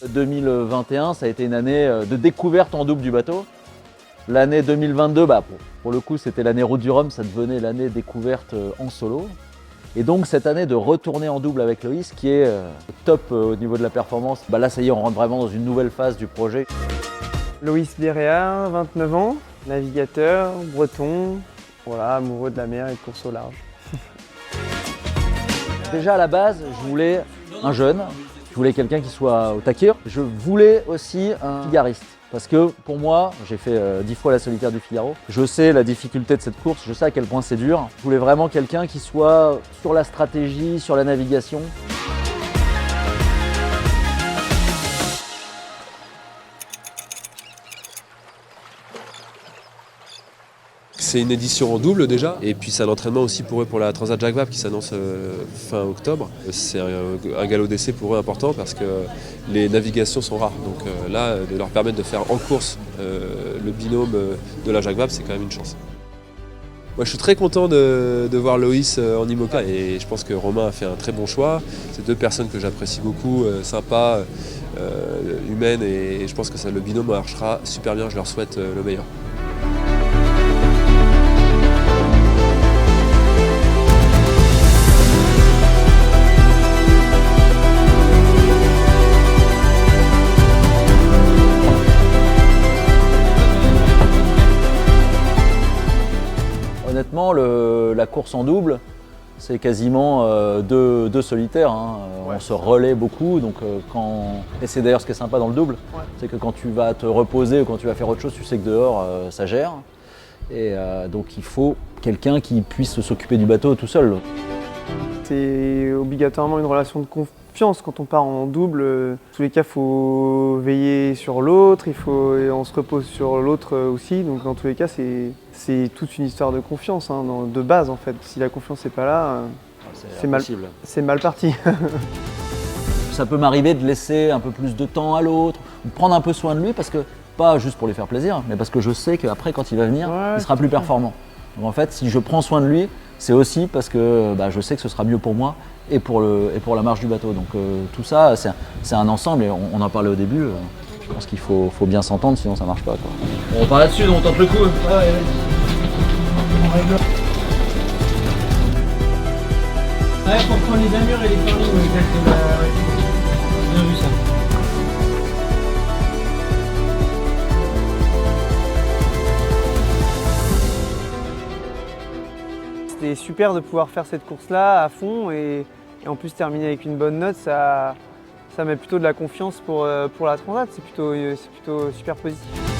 2021, ça a été une année de découverte en double du bateau. L'année 2022, pour le coup, c'était l'année Route du Rhum, ça devenait l'année découverte en solo. Et donc cette année de retourner en double avec Loïs, qui est top au niveau de la performance, là ça y est, on rentre vraiment dans une nouvelle phase du projet. Loïs Béréard, 29 ans, navigateur, breton, voilà, amoureux de la mer et de course au large. Déjà à la base, je voulais un jeune, je voulais quelqu'un qui soit au taquet. Je voulais aussi un figariste. Parce que pour moi, j'ai fait 10 fois la solitaire du Figaro. Je sais la difficulté de cette course, je sais à quel point c'est dur. Je voulais vraiment quelqu'un qui soit sur la stratégie, sur la navigation. C'est une édition en double déjà, et puis c'est un entraînement aussi pour eux pour la Transat Jacques Vabre qui s'annonce fin octobre. C'est un galop d'essai pour eux important parce que les navigations sont rares. Donc là, de leur permettre de faire en course le binôme de la Jacques Vabre, c'est quand même une chance. Moi, je suis très content de voir Loïs en IMOCA et je pense que Romain a fait un très bon choix. C'est deux personnes que j'apprécie beaucoup, sympas, humaines, et je pense que le binôme marchera super bien. Je leur souhaite le meilleur. Honnêtement, la course en double, c'est quasiment deux solitaires. Ouais. On se relaie beaucoup, donc et c'est d'ailleurs ce qui est sympa dans le double, c'est que quand tu vas te reposer ou quand tu vas faire autre chose, tu sais que dehors, ça gère. Et donc il faut quelqu'un qui puisse s'occuper du bateau tout seul. C'est obligatoirement une relation de confiance quand on part en double. Dans tous les cas, il faut veiller sur l'autre, on se repose sur l'autre aussi. Donc dans tous les cas, c'est toute une histoire de confiance, de base en fait. Si la confiance n'est pas là, c'est mal parti. Ça peut m'arriver de laisser un peu plus de temps à l'autre, de prendre un peu soin de lui, parce que pas juste pour lui faire plaisir, mais parce que je sais qu'après quand il va venir, il sera plus performant. Donc en fait, si je prends soin de lui, c'est aussi parce que je sais que ce sera mieux pour moi et pour la marche du bateau. Donc tout ça, c'est un ensemble, et on en parlait au début. Je pense qu'il faut bien s'entendre, sinon ça marche pas, quoi. On repart là-dessus, donc on tente le coup. Ouais, vas-y. On règle. Ouais, pour prendre les allures et les cornings, exactement. Bien vu ça. C'était super de pouvoir faire cette course-là à fond et en plus terminer avec une bonne note, ça met plutôt de la confiance pour la Transat, c'est plutôt super positif.